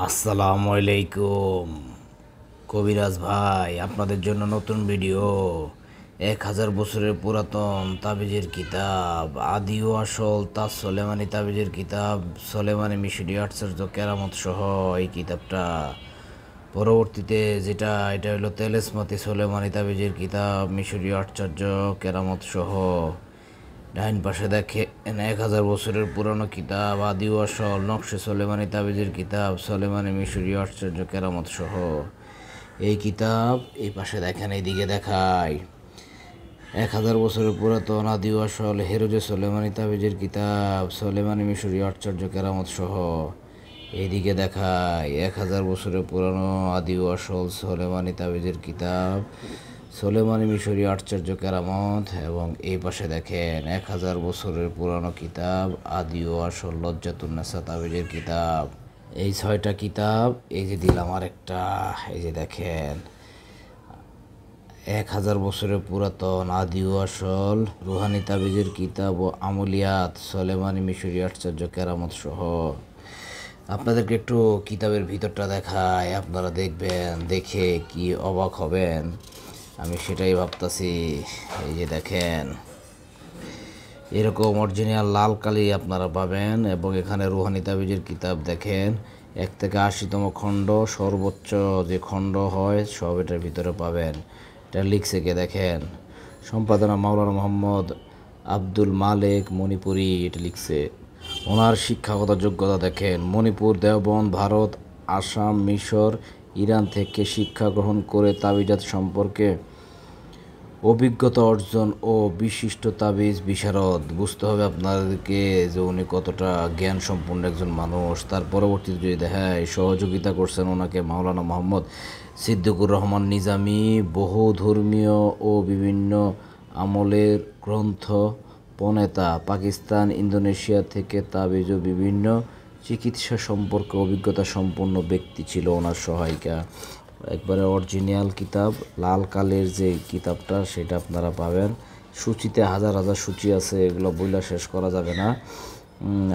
আসসালামু আলাইকুম কবিরাজ ভাই, আপনাদের জন্য নতুন ভিডিও। 1000 বছরের পুরাতন তাবিজের কিতাব, আদি ও আসল তাজ সোলেমানি তাবিজের কিতাব, সোলেমানি মিশরীয় আশ্চর্য কেরামত সহ এই কিতাবটা। পরবর্তীতে এটা হলো তেলেসমাতি সোলেমানি তাবিজের কিতাব, মিশরীয় আশ্চর্য কেরামত সহ। ডাইন পাশে দেখেন 1000 বছরের পুরনো কিতাব, আদি ও আসল নকশে সোলেমানি তাবিজের কিতাব, সোলেমানি মিশরীয় আশ্চর্য কেরামত সহ এই কিতাব। এই পাশে দেখেন, এইদিকে দেখায় 1000 বছরের পুরাতন আদি ও আসল হেরোজে সোলেমানি তাবিজের কিতাব, সোলেমানি মিশরীয় আশ্চর্য কেরামত সহ এইদিকে দেখায় 1000 বছরের পুরানো আদি ও আসল সোলেমানি তাবিজের কিতাব, সোলেমানি মিশরীয় আশ্চর্য কেরামত। এবং এই পাশে দেখেন 1000 বছরের পুরানো কিতাব, আদি ও আসল লজ্জাতুন্নেসা তাবিজের কিতাব। এই 6টা কিতাব এই যে দিলাম আরেকটা, এই যে দেখেন 1000 বছরের পুরাতন আদি ও আসল রুহানি তাবিজের কিতাব ও আমলিয়াত সোলেমানি মিশরীয় আশ্চর্য কেরামত সহ। আপনাদেরকে একটু কিতাবের ভিতরটা দেখায়, আপনারা দেখবেন, দেখে কি অবাক হবেন, আমি সেটাই ভাবতাছি। এই যে দেখেন, এরকম অরিজিনাল লাল কালি আপনারা পাবেন। এবং এখানে রুহানি তাবিজের কিতাব দেখেন 1 থেকে 80তম খণ্ড, সর্বোচ্চ যে খণ্ড হয় সব এটার ভিতরে পাবেন। এটা লিখছে কে দেখেন, সম্পাদনা মাওলানা মোহাম্মদ আব্দুল মালেক মণিপুরি এটা লিখছে। ওনার শিক্ষাগত যোগ্যতা দেখেন, মণিপুর, দেওবন্দ, ভারত, আসাম, মিশর, ইরান থেকে শিক্ষা গ্রহণ করে তাবিজাত সম্পর্কে অভিজ্ঞতা অর্জন ও বিশিষ্ট তাবিজ বিশারদ। বুঝতে হবে আপনাদেরকে যে উনি কতটা জ্ঞান সম্পন্ন একজন মানুষ। তার পরবর্তীতে যদি দেখায়, সহযোগিতা করছেন ওনাকে মাওলানা মোহাম্মদ সিদ্দিকুর রহমান নিজামী, বহু ধর্মীয় ও বিভিন্ন আমলের গ্রন্থ প্রণেতা, পাকিস্তান, ইন্দোনেশিয়া থেকে তাবিজ ও বিভিন্ন চিকিৎসা সম্পর্কে অভিজ্ঞতা সম্পন্ন ব্যক্তি ছিল ওনার সহায়িকা। একবারে অরিজিনাল কিতাব, লাল কালের যে কিতাবটা সেটা আপনারা পাবেন। সূচিতে হাজার হাজার সূচি আছে, এগুলো বইলা শেষ করা যাবে না।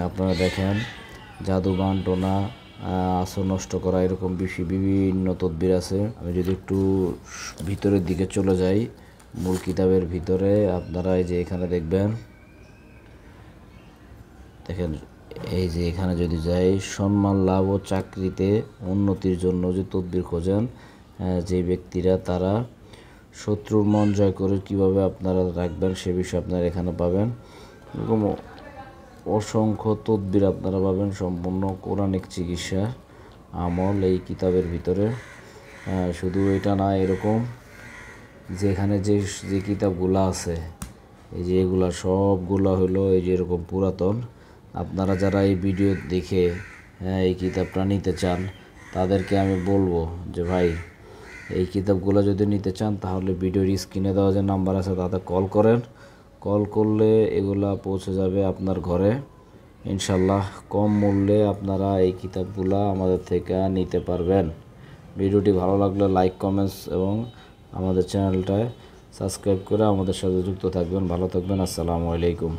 আপনারা দেখেন, জাদু বান্টনা, আসর নষ্ট করা, এরকম বিভিন্ন তদবির আছে। আমি যদি একটু ভিতরের দিকে চলে যাই, মূল কিতাবের ভিতরে, আপনারা এই যে এখানে দেখবেন, দেখেন এই যে এখানে যদি যাই, সম্মান লাভ ও চাকরিতে উন্নতির জন্য যে তদবির খোঁজেন যে ব্যক্তিরা, তারা শত্রুর মন জয় করে কীভাবে আপনারা রাখবেন সে বিষয়ে আপনারা এখানে পাবেন। এরকম অসংখ্য তদবির আপনারা পাবেন, সম্পূর্ণ কোরআনিক চিকিৎসা আমল এই কিতাবের ভিতরে। শুধু এটা না, এরকম যেখানে যে কিতাবগুলো আছে, এই যে এগুলা সবগুলো হলো এই যে এরকম পুরাতন। আপনারা যারা এই ভিডিও দেখে এই কিতাবটা নিতে চান, তাদেরকে আমি বলবো যে ভাই, এই কিতাবগুলো যদি নিতে চান তাহলে ভিডিওর স্ক্রিনে দেওয়া যে নাম্বার আছে তাতে কল করেন। কল করলে এগুলা পৌঁছে যাবে আপনার ঘরে ইনশাল্লাহ। কম মূল্যে আপনারা এই কিতাবগুলা আমাদের থেকে নিতে পারবেন। ভিডিওটি ভালো লাগলে লাইক, কমেন্টস এবং আমাদের চ্যানেলটায় সাবস্ক্রাইব করে আমাদের সাথে যুক্ত থাকবেন। ভালো থাকবেন। আসসালামু আলাইকুম।